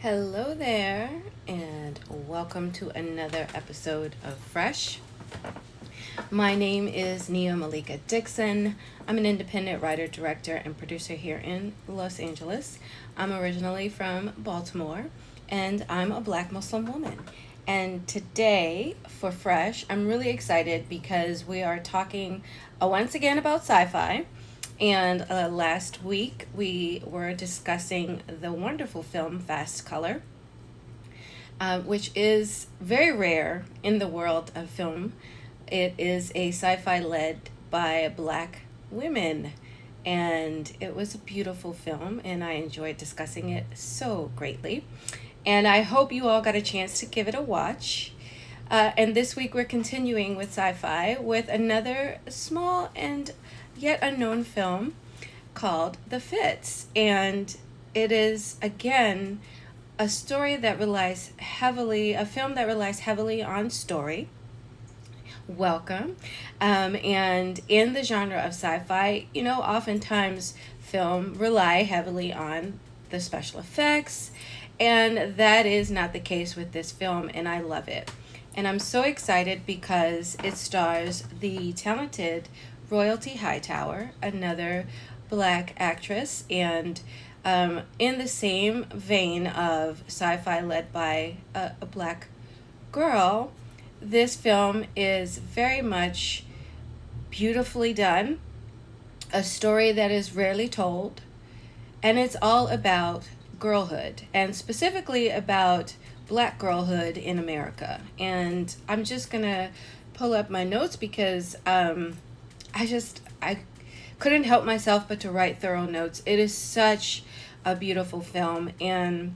Hello there, and welcome to another episode of Fresh. My name is Nia Malika Dixon. I'm an independent writer, director, and producer here in Los Angeles. I'm originally from Baltimore, and I'm a Black Muslim woman. And today, for Fresh, I'm really excited because we are talking once again about sci fi. And last week we were discussing the wonderful film Fast Color, which is very rare in the world of film. It is a sci fi led by Black women. And it was a beautiful film, and I enjoyed discussing it so greatly. And I hope you all got a chance to give it a watch. And this week we're continuing with sci fi with another small and yet unknown film called The Fits. And it is, again, a story that relies heavily, a film that relies heavily on story. Welcome. And in the genre of sci fi, oftentimes film rely heavily on the special effects. And that is not the case with this film, and I love it. And I'm so excited because it stars the talented Royalty Hightower, another Black actress, and in the same vein of sci-fi led by a Black girl, this film is very much beautifully done, a story that is rarely told, and it's all about girlhood, and specifically about Black girlhood in America. And I'm just gonna pull up my notes because I couldn't help myself but to write thorough notes. It is such a beautiful film, and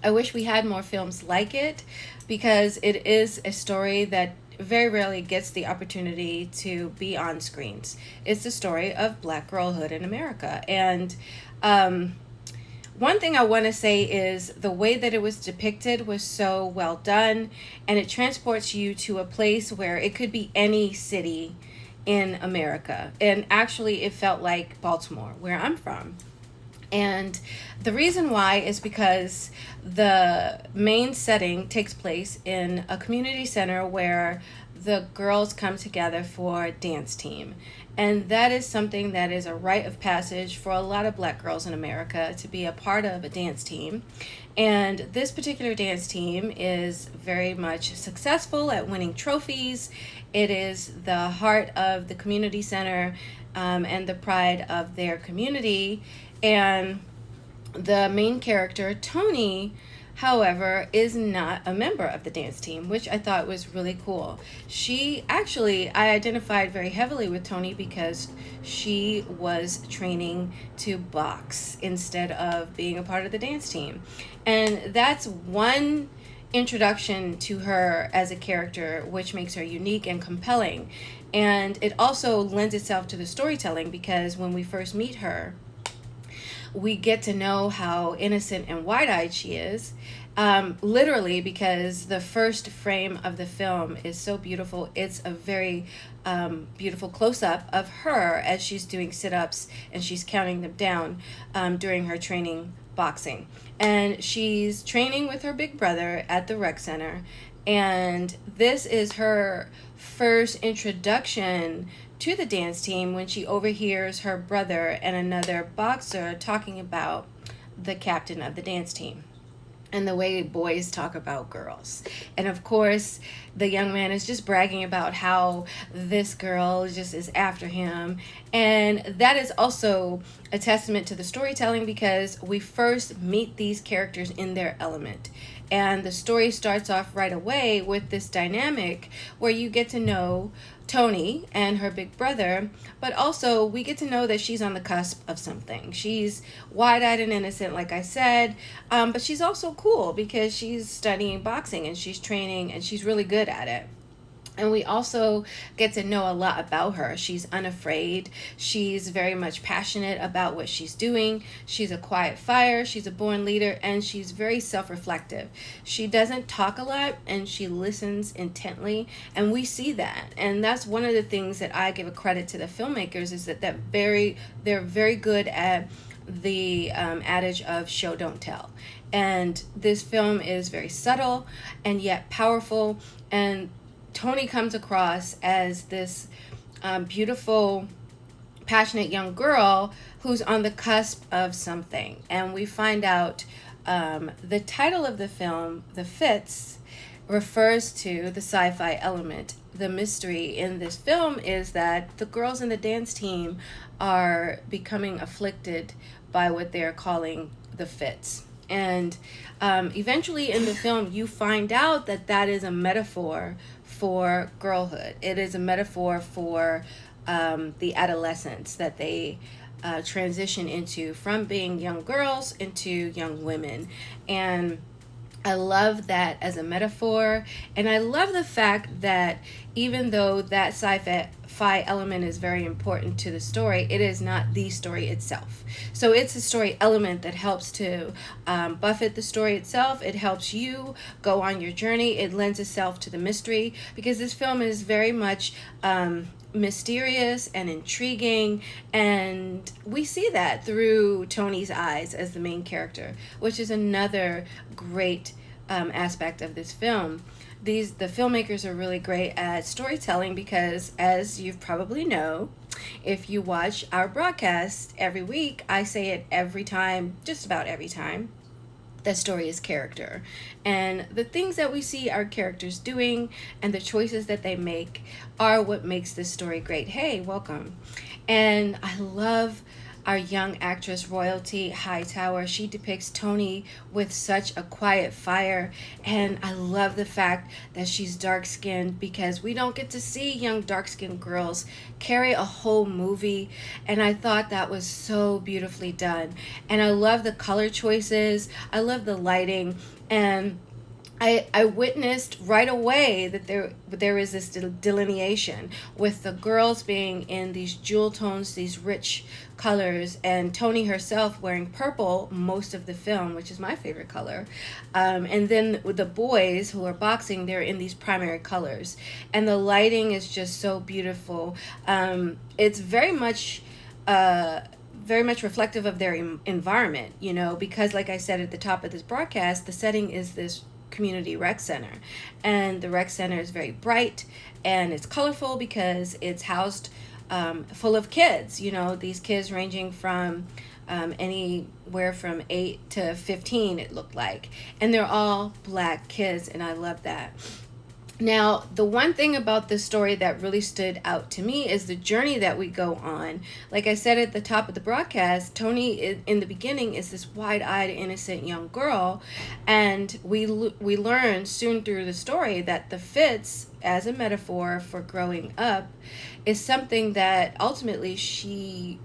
I wish we had more films like it because it is a story that very rarely gets the opportunity to be on screens. It's the story of Black girlhood in America. And one thing I want to say is the way that it was depicted was so well done, and it transports you to a place where it could be any city in America. And actually, it felt like Baltimore, where I'm from. And the reason why is because the main setting takes place in a community center where the girls come together for a dance team. And that is something that is a rite of passage for a lot of Black girls in America to be a part of a dance team. And this particular dance team is very much successful at winning trophies. It is the heart of the community center and the pride of their community. And the main character, Tony, however, is not a member of the dance team, which I thought was really cool. I identified very heavily with Tony because she was training to box instead of being a part of the dance team. And that's one introduction to her as a character, which makes her unique and compelling. And it also lends itself to the storytelling because when we first meet her, we get to know how innocent and wide-eyed she is, literally, because the first frame of the film is so beautiful. It's a very beautiful close-up of her as she's doing sit-ups and she's counting them down during her training boxing. And she's training with her big brother at the rec center, and this is her first introduction to the dance team when she overhears her brother and another boxer talking about the captain of the dance team and the way boys talk about girls. And of course, the young man is just bragging about how this girl just is after him. And that is also a testament to the storytelling because we first meet these characters in their element. And the story starts off right away with this dynamic where you get to know Tony and her big brother, but also we get to know that she's on the cusp of something. She's wide-eyed and innocent, like I said, but she's also cool because she's studying boxing and she's training and she's really good at it. And we also get to know a lot about her. She's unafraid. She's very much passionate about what she's doing. She's a quiet fire. She's a born leader. And she's very self-reflective. She doesn't talk a lot and she listens intently. And we see that. And that's one of the things that I give a credit to the filmmakers is that they're very good at the adage of show don't tell. And this film is very subtle and yet powerful, and Toni comes across as this beautiful, passionate young girl who's on the cusp of something. And we find out the title of the film, The Fits, refers to the sci-fi element. The mystery in this film is that the girls in the dance team are becoming afflicted by what they're calling the fits. And eventually in the film, you find out that that is a metaphor for girlhood. It is a metaphor for the adolescence that they transition into, from being young girls into young women. And I love that as a metaphor, and I love the fact that even though that sci-fi element is very important to the story, it is not the story itself. So it's a story element that helps to buffet the story itself. It helps you go on your journey. It lends itself to the mystery, because this film is very much mysterious and intriguing, and we see that through Toni's eyes as the main character, which is another great aspect of this film. The filmmakers are really great at storytelling, because, as you probably know, if you watch our broadcast every week, I say it every time, just about every time, that story is character. And the things that we see our characters doing and the choices that they make are what makes this story great. Hey, welcome. And I love our young actress, Royalty Hightower. She depicts Toni with such a quiet fire, and I love the fact that she's dark-skinned, because we don't get to see young dark-skinned girls carry a whole movie, and I thought that was so beautifully done. And I love the color choices, I love the lighting, and I witnessed right away that there is this delineation with the girls being in these jewel tones, these rich colors, and Toni herself wearing purple most of the film, which is my favorite color. And then with the boys who are boxing, they're in these primary colors. And the lighting is just so beautiful. It's very much reflective of their environment, you know, because like I said at the top of this broadcast, the setting is this community rec center, and the rec center is very bright and it's colorful because it's housed full of kids, you know, these kids ranging from anywhere from 8 to 15, it looked like, and they're all Black kids, and I love that. Now, the one thing about this story that really stood out to me is the journey that we go on. Like I said at the top of the broadcast, Toni in the beginning is this wide-eyed, innocent young girl, and we learn soon through the story that the fits, as a metaphor for growing up, is something that ultimately she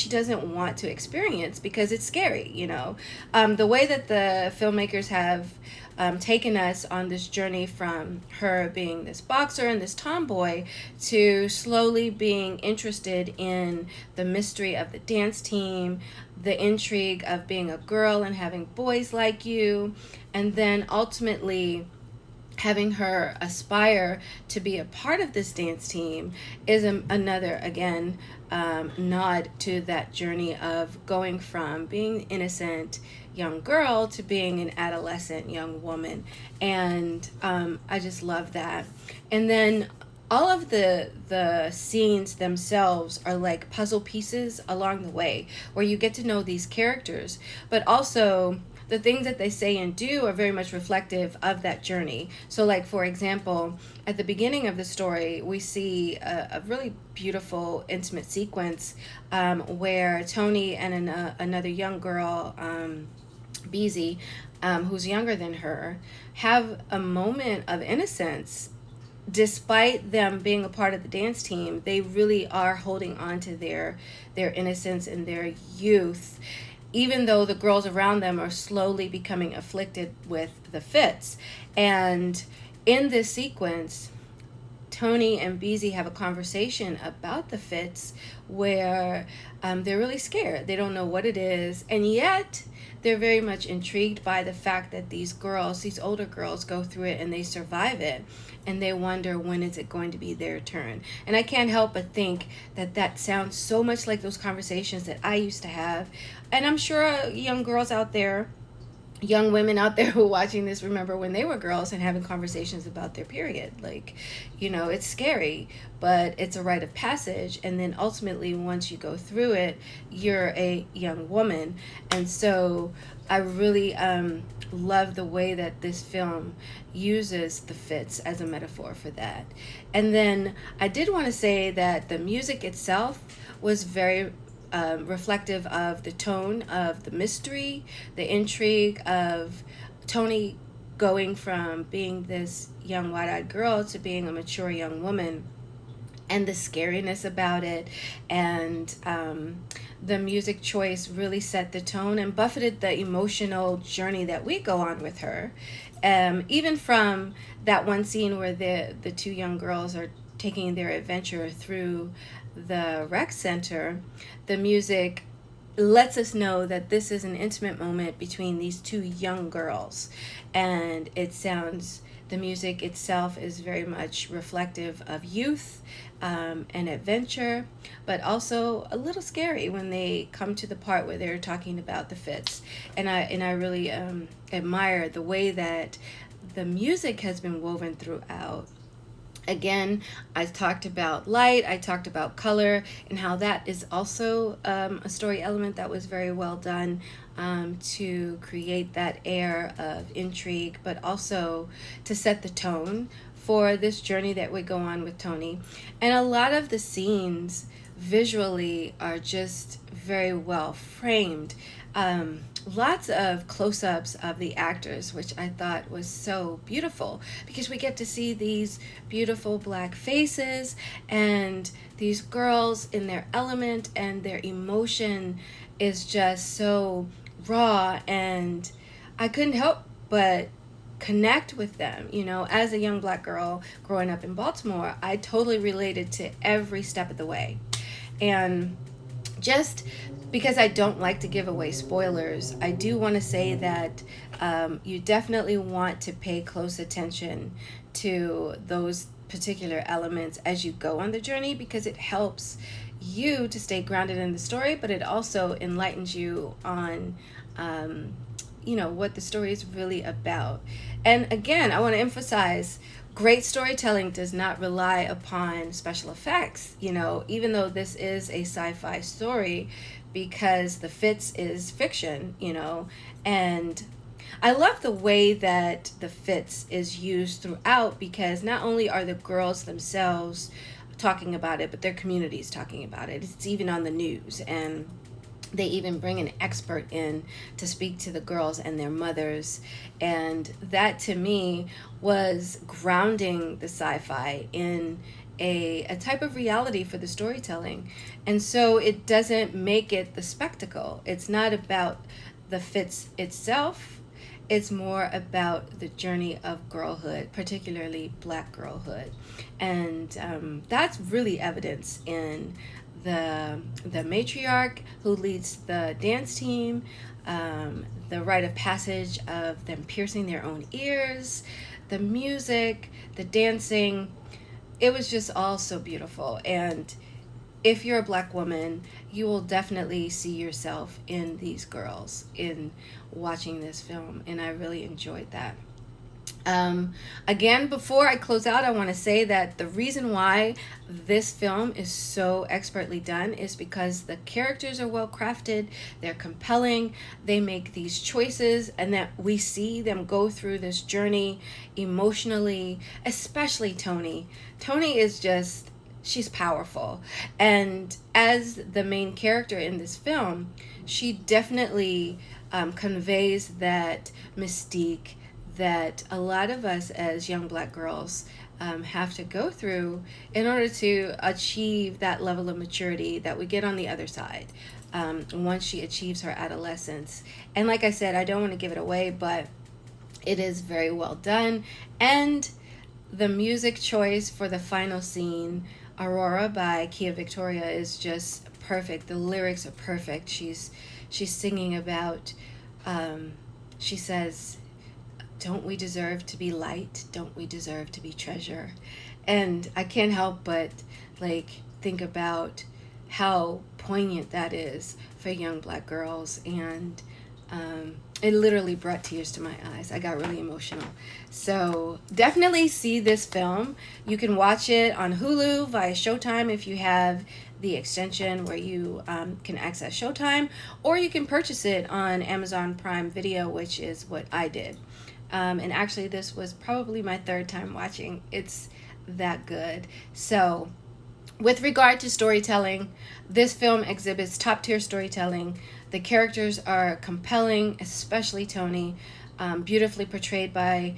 doesn't want to experience because it's scary, you know. The way that the filmmakers have taken us on this journey from her being this boxer and this tomboy to slowly being interested in the mystery of the dance team, the intrigue of being a girl and having boys like you, and then ultimately having her aspire to be a part of this dance team is another, again, nod to that journey of going from being innocent young girl to being an adolescent young woman. And I just love that. And then all of the scenes themselves are like puzzle pieces along the way, where you get to know these characters, but also the things that they say and do are very much reflective of that journey. So like, for example, at the beginning of the story, we see a really beautiful, intimate sequence where Toni and another young girl, Beezy, who's younger than her, have a moment of innocence. Despite them being a part of the dance team, they really are holding on to their innocence and their youth, even though the girls around them are slowly becoming afflicted with the fits. And in this sequence, Tony and Beezy have a conversation about the fits where they're really scared. They don't know what it is, and yet they're very much intrigued by the fact that these girls, these older girls, go through it and they survive it, and they wonder when is it going to be their turn. And I can't help but think that that sounds so much like those conversations that I used to have, and I'm sure young girls out there, young women out there who are watching this remember when they were girls and having conversations about their period. Like, it's scary, but it's a rite of passage, and then ultimately once you go through it, you're a young woman. And so I really love the way that this film uses the fits as a metaphor for that. And then I did want to say that the music itself was very reflective of the tone of the mystery, the intrigue of Tony going from being this young wide-eyed girl to being a mature young woman, and the scariness about it. And the music choice really set the tone and buffeted the emotional journey that we go on with her. Even from that one scene where the two young girls are taking their adventure through the rec center, the music lets us know that this is an intimate moment between these two young girls. And the music itself is very much reflective of youth and adventure, but also a little scary when they come to the part where they're talking about the fits. And I really admire the way that the music has been woven throughout. Again, I talked about light, I talked about color, and how that is also a story element that was very well done to create that air of intrigue, but also to set the tone for this journey that we go on with Tony. And a lot of the scenes visually are just very well framed. Lots of close-ups of the actors, which I thought was so beautiful, because we get to see these beautiful black faces and these girls in their element, and their emotion is just so raw, and I couldn't help but connect with them. As a young black girl growing up in Baltimore, I totally related to every step of the way. And just because I don't like to give away spoilers, I do want to say that you definitely want to pay close attention to those particular elements as you go on the journey, because it helps you to stay grounded in the story, but it also enlightens you on what the story is really about. And again, I want to emphasize, great storytelling does not rely upon special effects, even though this is a sci-fi story, because the fits is fiction, and I love the way that the fits is used throughout, because not only are the girls themselves talking about it, but their community's talking about it. It's even on the news, and they even bring an expert in to speak to the girls and their mothers. And that, to me, was grounding the sci-fi in a type of reality for the storytelling. And so it doesn't make it the spectacle. It's not about the fits itself. It's more about the journey of girlhood, particularly black girlhood. And that's really evidence in the matriarch who leads the dance team, the rite of passage of them piercing their own ears, the music, the dancing. It was just all so beautiful. And if you're a black woman, you will definitely see yourself in these girls in watching this film. And I really enjoyed that. Again, before I close out, I want to say that the reason why this film is so expertly done is because the characters are well crafted, they're compelling, they make these choices, and that we see them go through this journey emotionally, especially Tony. Tony is just, she's powerful. And as the main character in this film, she definitely conveys that mystique that a lot of us as young black girls have to go through in order to achieve that level of maturity that we get on the other side once she achieves her adolescence. And like I said, I don't want to give it away, but it is very well done. And the music choice for the final scene, Aurora by Kia Victoria, is just perfect. The lyrics are perfect. She's singing about, she says, don't we deserve to be light? Don't we deserve to be treasure? And I can't help but like think about how poignant that is for young black girls, and it literally brought tears to my eyes. I got really emotional. So definitely see this film. You can watch it on Hulu via Showtime if you have the extension where you can access Showtime, or you can purchase it on Amazon Prime Video, which is what I did. And actually, this was probably my third time watching. It's that good. So with regard to storytelling, this film exhibits top-tier storytelling. The characters are compelling, especially Tony, beautifully portrayed by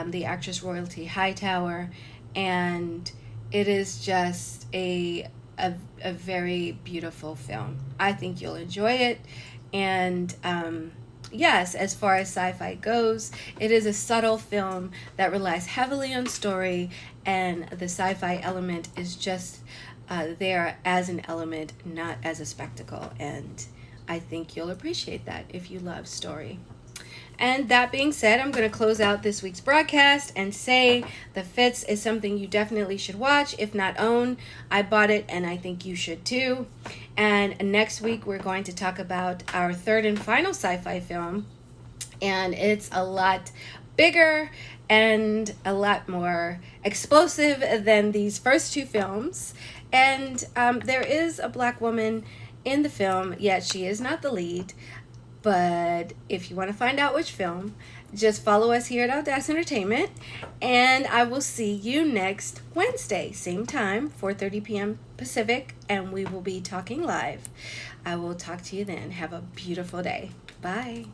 the actress Royalty Hightower, and it is just a very beautiful film. I think you'll enjoy it, and yes, as far as sci-fi goes, it is a subtle film that relies heavily on story, and the sci-fi element is just there as an element, not as a spectacle. And I think you'll appreciate that if you love story. And that being said, I'm going to close out this week's broadcast and say The Fits is something you definitely should watch, if not own. I bought it and I think you should too. And next week we're going to talk about our third and final sci-fi film. And it's a lot bigger and a lot more explosive than these first two films. And there is a black woman in the film, yet she is not the lead. But if you want to find out which film, just follow us here at Audace Entertainment, and I will see you next Wednesday, same time, 4:30 p.m. Pacific, and we will be talking live. I will talk to you then. Have a beautiful day. Bye.